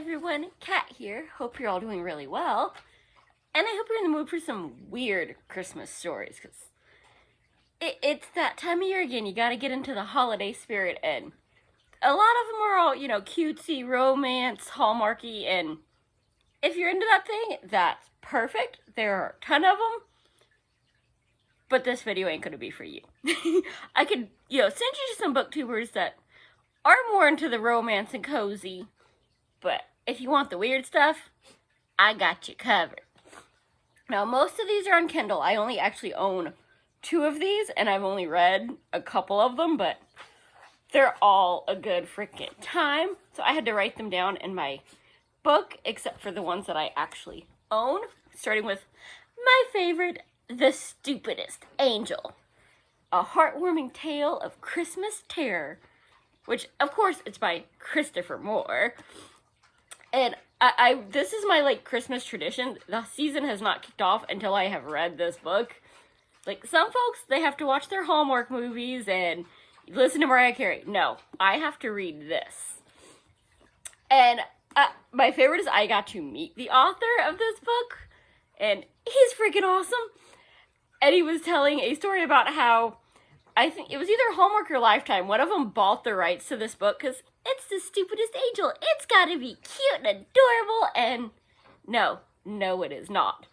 everyone, Kat here. Hope you're all doing really well. And I hope you're in the mood for some weird Christmas stories, because it's that time of year again. You gotta get into the holiday spirit, and a lot of them are all, cutesy, romance, Hallmarky, and if you're into that thing, that's perfect. There are a ton of them, but this video ain't gonna be for you. I could, send you to some booktubers that are more into the romance and cozy, but if you want the weird stuff, I got you covered. Now, most of these are on Kindle. I only actually own 2 of these, and I've only read a couple of them, but they're all a good freaking time. So I had to write them down in my book, except for the ones that I actually own, starting with my favorite, The Stupidest Angel, a heartwarming tale of Christmas terror, which, of course, it's by Christopher Moore. And this is my, Christmas tradition. The season has not kicked off until I have read this book. Some folks, they have to watch their Hallmark movies and listen to Mariah Carey. No, I have to read this. And my favorite is I got to meet the author of this book, and he's freaking awesome. And he was telling a story about how, I think it was either Hallmark or Lifetime, one of them bought the rights to this book because it's The Stupidest Angel. It's gotta be cute and adorable, and no, it is not.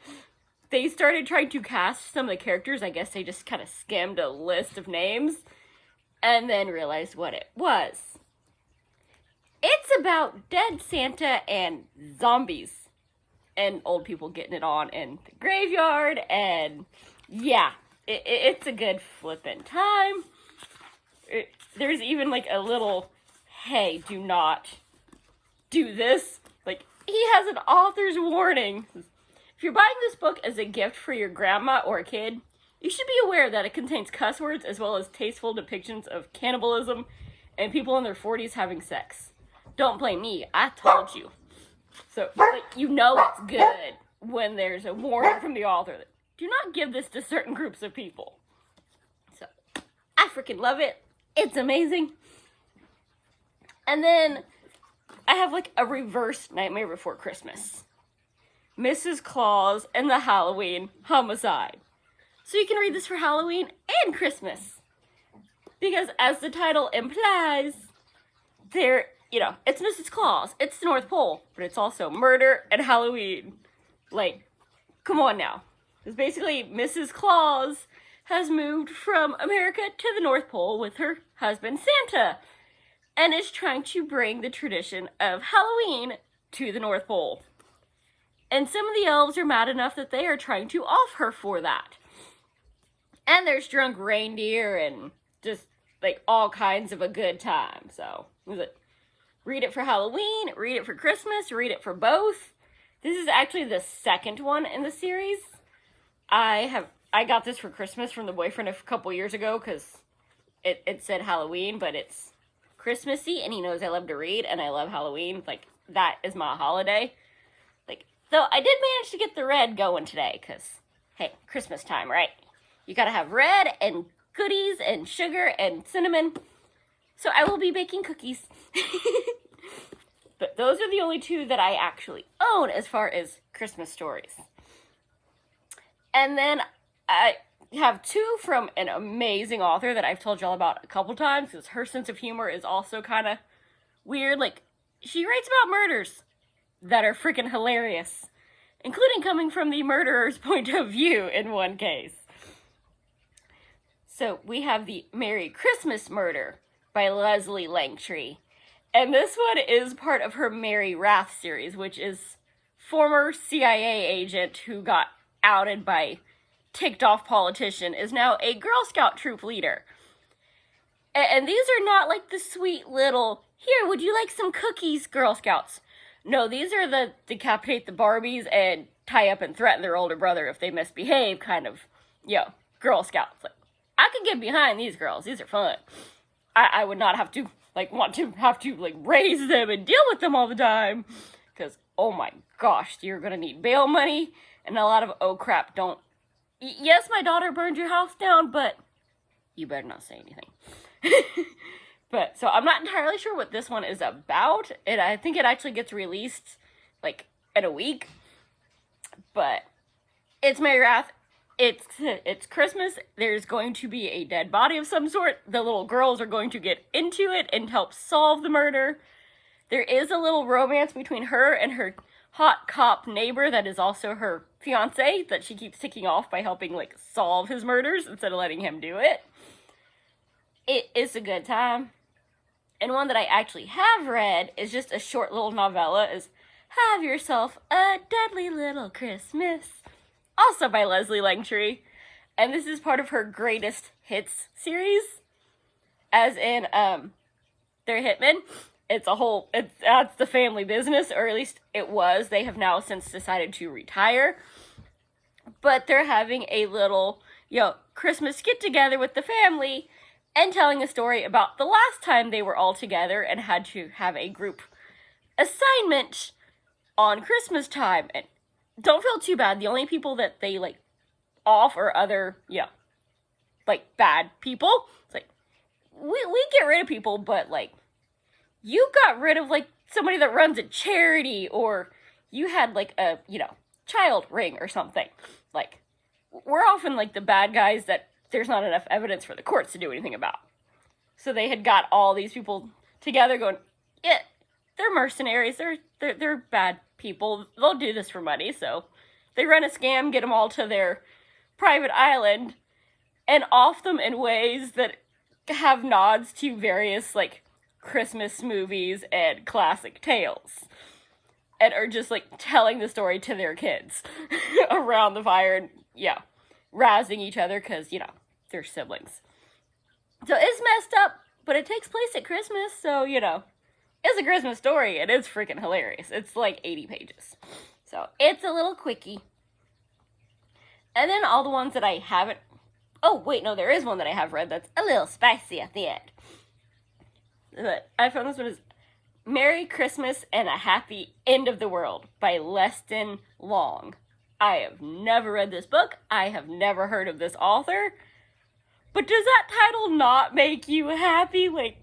They started trying to cast some of the characters. I guess they just kind of skimmed a list of names and then realized what it was. It's about dead Santa and zombies and old people getting it on in the graveyard, and yeah, it's a good flippin' time. There's even a little, hey, do not do this. He has an author's warning. If you're buying this book as a gift for your grandma or a kid, you should be aware that it contains cuss words as well as tasteful depictions of cannibalism and people in their 40s having sex. Don't blame me, I told you. So, it's good when there's a warning from the author that do not give this to certain groups of people. So, I freaking love it. It's amazing. And then I have a reverse Nightmare Before Christmas. Mrs. Claus and the Halloween Homicide. So you can read this for Halloween and Christmas. Because as the title implies, it's Mrs. Claus. It's the North Pole. But it's also murder and Halloween. Come on now. Because basically Mrs. Claus has moved from America to the North Pole with her husband Santa, and is trying to bring the tradition of Halloween to the North Pole. And some of the elves are mad enough that they are trying to off her for that. And there's drunk reindeer and just all kinds of a good time. So read it for Halloween, read it for Christmas, read it for both. This is actually the second one in the series. I got this for Christmas from the boyfriend a couple years ago because it said Halloween, but it's Christmassy, and he knows I love to read, and I love Halloween. That is my holiday. Though I did manage to get the red going today, because, hey, Christmas time, right? You gotta have red, and goodies, and sugar, and cinnamon. So I will be baking cookies. But those are the only 2 that I actually own as far as Christmas stories. And then I have 2 from an amazing author that I've told y'all about a couple times, because her sense of humor is also kind of weird. She writes about murders that are freaking hilarious, including coming from the murderer's point of view in one case. So we have the Merry Christmas Murder by Leslie Langtree. And this one is part of her Mary Wrath series, which is former CIA agent who got outed by ticked off politician is now a Girl Scout troop leader. And these are not the sweet little, here, would you like some cookies, Girl Scouts? No, these are the decapitate the Barbies and tie up and threaten their older brother if they misbehave kind of, Girl Scouts. I could get behind these girls. These are fun. I would not have to, want to have to, raise them and deal with them all the time. Because, oh my gosh, you're going to need bail money and a lot of, oh crap, don't. Yes, my daughter burned your house down, but you better not say anything. But, so I'm not entirely sure what this one is about. I think it actually gets released, like, in a week. But it's Mary Wrath. It's Christmas. There's going to be a dead body of some sort. The little girls are going to get into it and help solve the murder. There is a little romance between her and her hot cop neighbor that is also her fiance that she keeps ticking off by helping, like, solve his murders instead of letting him do it. It is a good time. And one that I actually have read is just a short little novella, is Have Yourself a Deadly Little Christmas, also by Leslie Langtree. And this is part of her Greatest Hits series, as in, they're hitmen. That's the family business, or at least it was. They have now since decided to retire. But they're having a little, Christmas get-together with the family, and telling a story about the last time they were all together and had to have a group assignment on Christmas time. And don't feel too bad. The only people that they, like, off are other, like, bad people. It's like, we get rid of people, but, like, you got rid of, like, somebody that runs a charity, or you had, like, a, child ring or something. Like, we're often, like, the bad guys that there's not enough evidence for the courts to do anything about. So they had got all these people together going, yeah, they're mercenaries, they're bad people, they'll do this for money. So they run a scam, get them all to their private island, and off them in ways that have nods to various, like, Christmas movies and classic tales. And are just, like, telling the story to their kids around the fire and, rousing each other because, they're siblings. So it's messed up, but it takes place at Christmas, so, it's a Christmas story, and it's freaking hilarious. It's like 80 pages. So it's a little quickie. And then all the ones that I haven't... Oh, wait, no, there is one that I have read that's a little spicy at the end. But I found this one is Merry Christmas and a Happy End of the World by Leston Long. I have never read this book. I have never heard of this author. But does that title not make you happy? Like,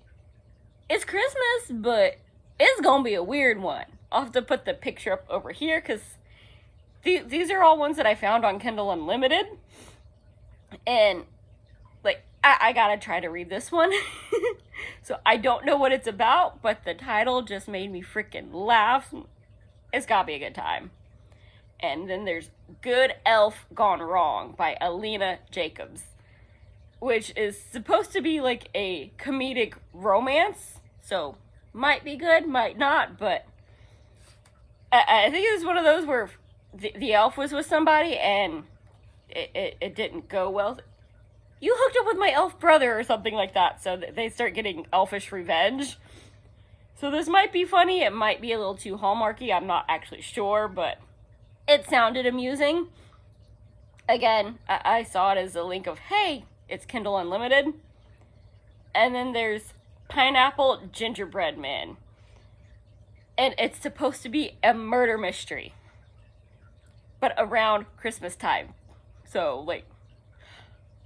it's Christmas, but it's gonna be a weird one. I'll have to put the picture up over here, because these are all ones that I found on Kindle Unlimited. And, like, I gotta try to read this one. So I don't know what it's about, but the title just made me freaking laugh. It's gotta be a good time. And then there's Good Elf Gone Wrong by Alina Jacobs, which is supposed to be like a comedic romance. So might be good, might not, but I think it's one of those where the elf was with somebody and it didn't go well. You hooked up with my elf brother or something like that, so they start getting elfish revenge. So this might be funny, it might be a little too Hallmarky, I'm not actually sure, but it sounded amusing. Again, I saw it as a link of, hey, it's Kindle Unlimited. And then there's Pineapple Gingerbread Man. And it's supposed to be a murder mystery, but around Christmas time. So, like,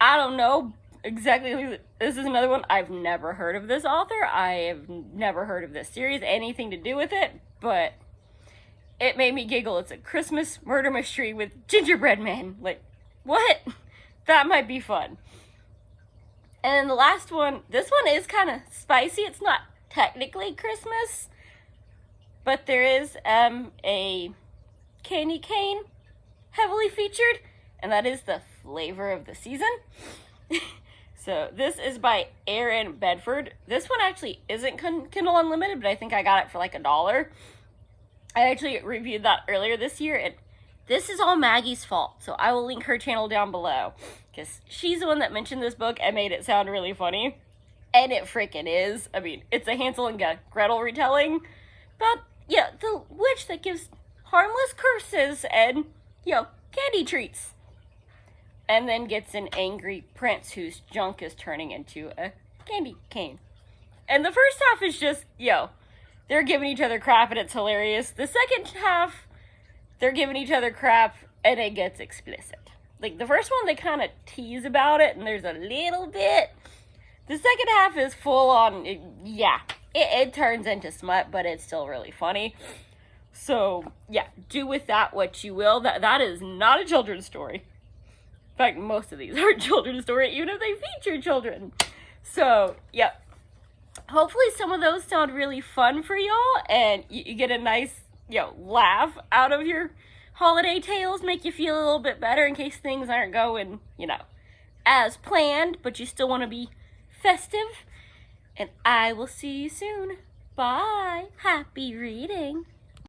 I don't know exactly. This is another one. I've never heard of this author. I have never heard of this series, anything to do with it, but it made me giggle. It's a Christmas murder mystery with gingerbread men. Like, what? That might be fun. And the last one, this one is kind of spicy. It's not technically Christmas, but there is a candy cane heavily featured, and that is the flavor of the season. So this is by Erin Bedford. This one actually isn't Kindle Unlimited, but I think I got it for like $1. I actually reviewed that earlier this year, and this is all Maggie's fault, so I will link her channel down below, because she's the one that mentioned this book and made it sound really funny, and it freaking is. I mean, it's a Hansel and Gretel retelling about, the witch that gives harmless curses and, candy treats, and then gets an angry prince whose junk is turning into a candy cane. And the first half is just, they're giving each other crap and it's hilarious. The second half, they're giving each other crap and it gets explicit. Like, the first one, they kind of tease about it and there's a little bit, The second half is full on, it turns into smut, but it's still really funny. So, yeah, do with that what you will. That is not a children's story. In fact, most of these aren't children's stories, even if they feature children. So, yep. Hopefully some of those sound really fun for y'all, and you get a nice, laugh out of your holiday tales, make you feel a little bit better in case things aren't going, as planned, but you still want to be festive. And I will see you soon. Bye. Happy reading.